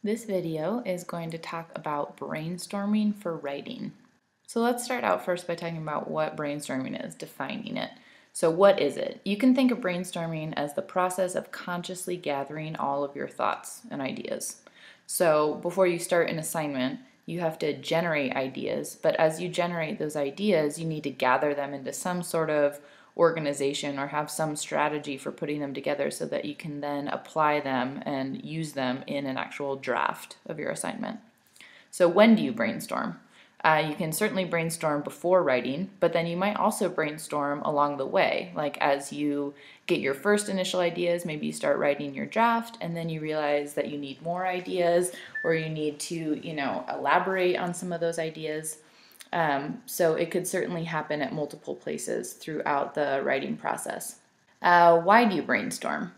This video is going to talk about brainstorming for writing. So let's start out first by talking about what brainstorming is, defining it. So what is it? You can think of brainstorming as the process of consciously gathering all of your thoughts and ideas. So before you start an assignment, you have to generate ideas, but as you generate those ideas, you need to gather them into some sort of organization or have some strategy for putting them together so that you can then apply them and use them in an actual draft of your assignment. So when do you brainstorm? You can certainly brainstorm before writing, but then you might also brainstorm along the way. Like as you get your first initial ideas, maybe you start writing your draft and then you realize that you need more ideas or you need to, elaborate on some of those ideas. So it could certainly happen at multiple places throughout the writing process. Why do you brainstorm?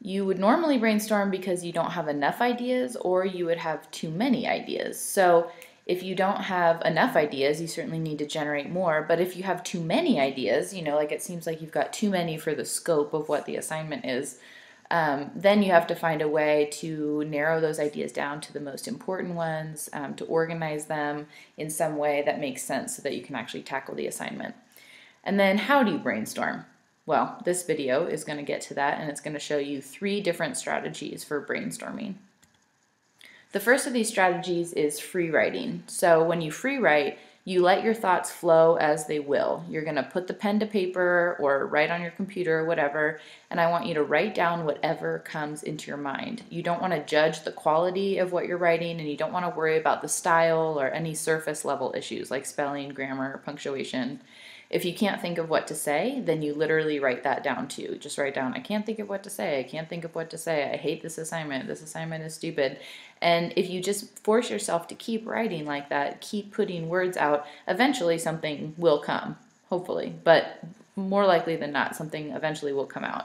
You would normally brainstorm because you don't have enough ideas or you would have too many ideas. So if you don't have enough ideas, you certainly need to generate more. But if you have too many ideas, like it seems like you've got too many for the scope of what the assignment is, then you have to find a way to narrow those ideas down to the most important ones, to organize them in some way that makes sense so that you can actually tackle the assignment. And then how do you brainstorm? Well, this video is going to get to that, and it's going to show you 3 different strategies for brainstorming. The first of these strategies is free writing. So when you free write, you let your thoughts flow as they will. You're going to put the pen to paper or write on your computer or whatever, and I want you to write down whatever comes into your mind. You don't want to judge the quality of what you're writing, and you don't want to worry about the style or any surface level issues like spelling, grammar, punctuation. If you can't think of what to say, then you literally write that down too. Just write down, I can't think of what to say. I can't think of what to say. I hate this assignment. This assignment is stupid. And if you just force yourself to keep writing like that, keep putting words out, eventually something will come, hopefully. But more likely than not, something eventually will come out.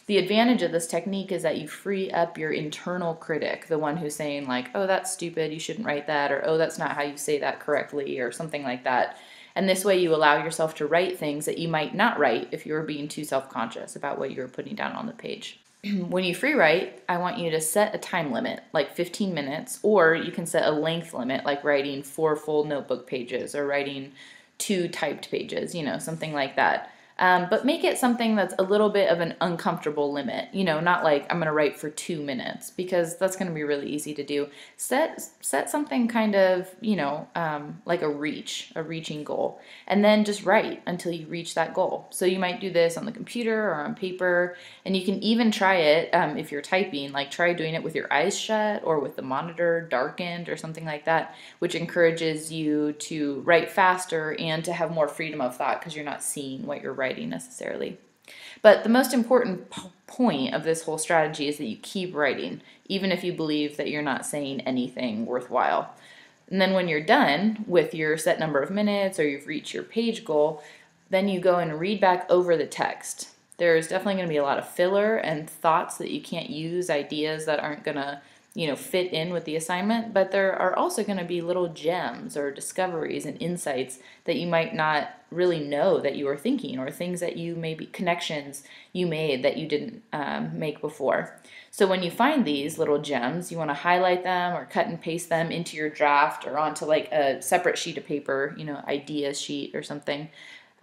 The advantage of this technique is that you free up your internal critic, the one who's saying like, oh, that's stupid, you shouldn't write that, or oh, that's not how you say that correctly, or something like that. And this way you allow yourself to write things that you might not write if you were being too self-conscious about what you were putting down on the page. When you free write, I want you to set a time limit, like 15 minutes, or you can set a length limit, like writing 4 full notebook pages or writing 2 typed pages, something like that. But make it something that's a little bit of an uncomfortable limit, not like I'm going to write for 2 minutes, because that's going to be really easy to do. Set something kind of, like a reaching goal, and then just write until you reach that goal. So you might do this on the computer or on paper, and you can even try it if you're typing, like try doing it with your eyes shut or with the monitor darkened or something like that, which encourages you to write faster and to have more freedom of thought because you're not seeing what you're writing necessarily. But the most important point of this whole strategy is that you keep writing, even if you believe that you're not saying anything worthwhile. And then when you're done with your set number of minutes or you've reached your page goal, then you go and read back over the text. There's definitely going to be a lot of filler and thoughts that you can't use, ideas that aren't going to fit in with the assignment, but there are also going to be little gems or discoveries and insights that you might not really know that you were thinking, or things that you maybe connections you made that you didn't make before. So when you find these little gems, you want to highlight them or cut and paste them into your draft or onto like a separate sheet of paper, idea sheet or something.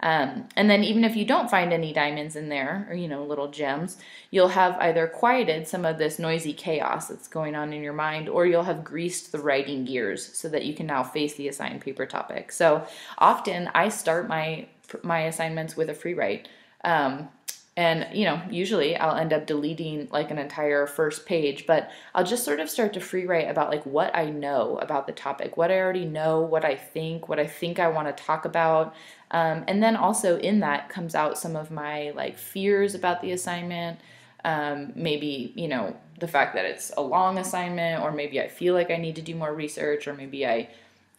And then even if you don't find any diamonds in there, or little gems, you'll have either quieted some of this noisy chaos that's going on in your mind, or you'll have greased the writing gears so that you can now face the assigned paper topic. So often I start my assignments with a free write. And, usually I'll end up deleting like an entire first page, but I'll just sort of start to free write about like what I know about the topic, what I already know, what I think I want to talk about. And then also in that comes out some of my like fears about the assignment. Maybe, the fact that it's a long assignment, or maybe I feel like I need to do more research, or maybe I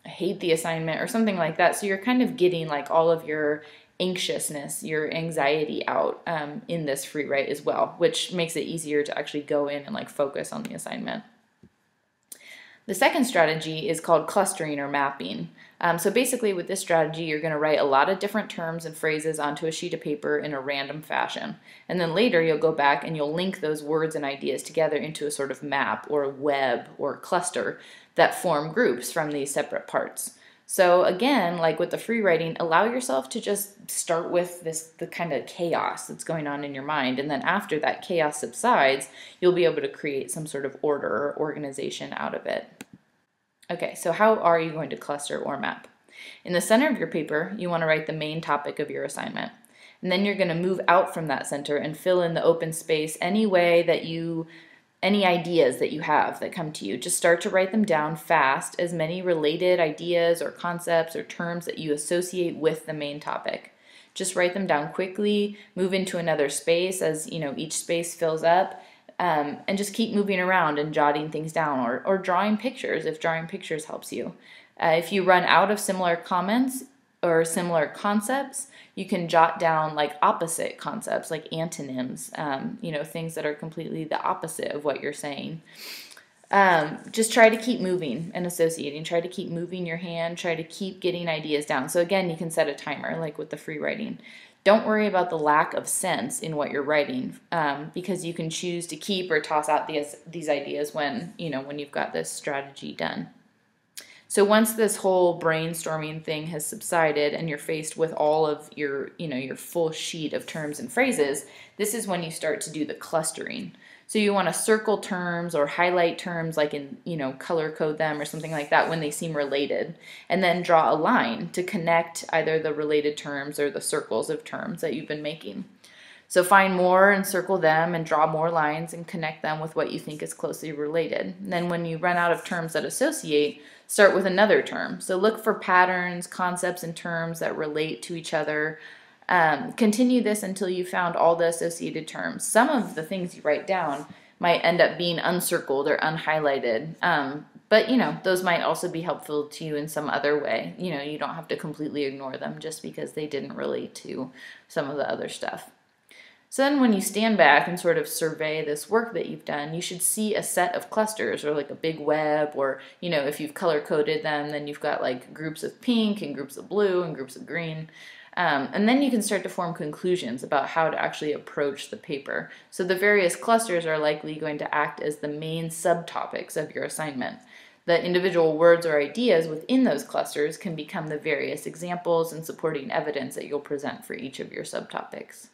hate the assignment or something like that. So you're kind of getting like all of your anxiousness, your anxiety out in this free write as well, which makes it easier to actually go in and like focus on the assignment. The second strategy is called clustering or mapping. So basically with this strategy, you're going to write a lot of different terms and phrases onto a sheet of paper in a random fashion. And then later you'll go back and you'll link those words and ideas together into a sort of map or a web or cluster that form groups from these separate parts. So again, like with the free writing, allow yourself to just start with the kind of chaos that's going on in your mind. And then after that chaos subsides, you'll be able to create some sort of order or organization out of it. Okay, so how are you going to cluster or map? In the center of your paper, you want to write the main topic of your assignment. And then you're going to move out from that center and fill in the open space any ideas that you have that come to you. Just start to write them down fast, as many related ideas or concepts or terms that you associate with the main topic. Just write them down quickly, move into another space as each space fills up, and just keep moving around and jotting things down or drawing pictures if drawing pictures helps you. If you run out of similar comments or similar concepts, you can jot down like opposite concepts, like antonyms, things that are completely the opposite of what you're saying. Just try to keep moving and associating. Try to keep moving your hand. Try to keep getting ideas down. So again, you can set a timer like with the free writing. Don't worry about the lack of sense in what you're writing, because you can choose to keep or toss out these ideas when you've got this strategy done. So once this whole brainstorming thing has subsided and you're faced with all of your full sheet of terms and phrases, this is when you start to do the clustering. So you want to circle terms or highlight terms, like color code them or something like that when they seem related, and then draw a line to connect either the related terms or the circles of terms that you've been making. So find more and circle them and draw more lines and connect them with what you think is closely related. And then when you run out of terms that associate, start with another term. So look for patterns, concepts, and terms that relate to each other. Continue this until you found all the associated terms. Some of the things you write down might end up being uncircled or unhighlighted, but those might also be helpful to you in some other way. You don't have to completely ignore them just because they didn't relate to some of the other stuff. So then when you stand back and sort of survey this work that you've done, you should see a set of clusters or like a big web, or, if you've color coded them, then you've got like groups of pink and groups of blue and groups of green. And then you can start to form conclusions about how to actually approach the paper. So the various clusters are likely going to act as the main subtopics of your assignment. The individual words or ideas within those clusters can become the various examples and supporting evidence that you'll present for each of your subtopics.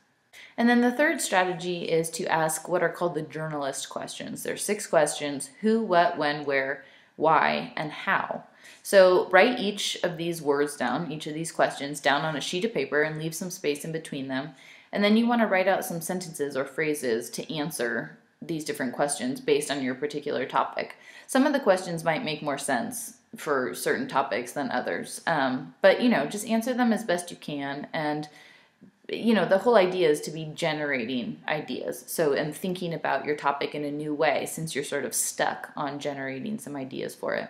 And then the third strategy is to ask what are called the journalist questions. There are 6 questions: who, what, when, where, why, and how. So write each of these words down, each of these questions down on a sheet of paper and leave some space in between them. And then you want to write out some sentences or phrases to answer these different questions based on your particular topic. Some of the questions might make more sense for certain topics than others, but just answer them as best you can. And the whole idea is to be generating ideas. And thinking about your topic in a new way, since you're sort of stuck on generating some ideas for it.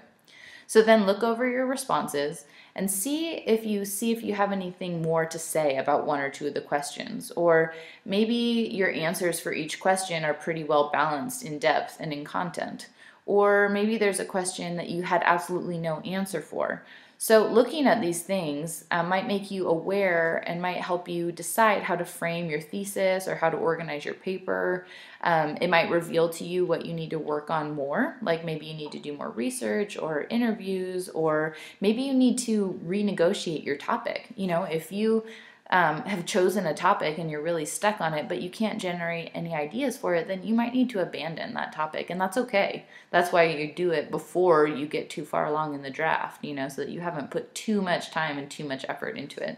So then look over your responses and see if you have anything more to say about one or two of the questions. Or maybe your answers for each question are pretty well balanced in depth and in content. Or maybe there's a question that you had absolutely no answer for. So looking at these things might make you aware and might help you decide how to frame your thesis or how to organize your paper. It might reveal to you what you need to work on more, like maybe you need to do more research or interviews, or maybe you need to renegotiate your topic. If you have chosen a topic and you're really stuck on it, but you can't generate any ideas for it, then you might need to abandon that topic, and that's okay. That's why you do it before you get too far along in the draft, so that you haven't put too much time and too much effort into it.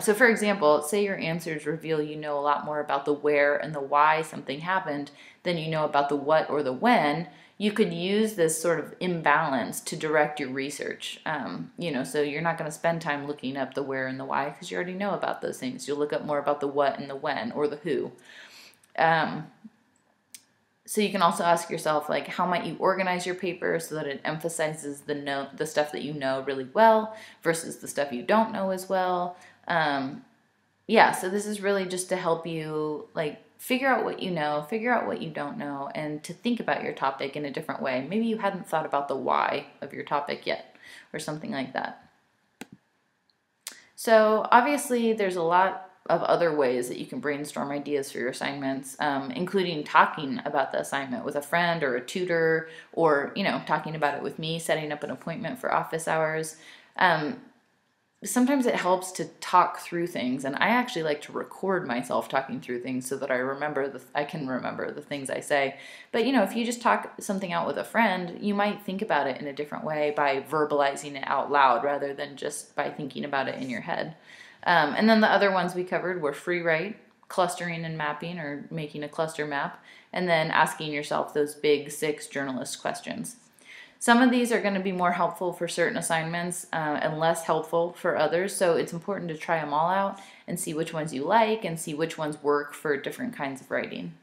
So for example, say your answers reveal you know a lot more about the where and the why something happened than you know about the what or the when. You could use this sort of imbalance to direct your research. So you're not going to spend time looking up the where and the why because you already know about those things. You'll look up more about the what and the when, or the who. So you can also ask yourself, like, how might you organize your paper so that it emphasizes the stuff that you know really well versus the stuff you don't know as well. So this is really just to help you, like, figure out what you know, figure out what you don't know, and to think about your topic in a different way. Maybe you hadn't thought about the why of your topic yet, or something like that. So obviously there's a lot of other ways that you can brainstorm ideas for your assignments, including talking about the assignment with a friend or a tutor, or talking about it with me, setting up an appointment for office hours. Sometimes it helps to talk through things, and I actually like to record myself talking through things so that I can remember the things I say. But if you just talk something out with a friend, you might think about it in a different way by verbalizing it out loud rather than just by thinking about it in your head. And then the other ones we covered were free write, clustering and mapping, or making a cluster map, and then asking yourself those big 6 journalist questions. Some of these are going to be more helpful for certain assignments and less helpful for others, so it's important to try them all out and see which ones you like and see which ones work for different kinds of writing.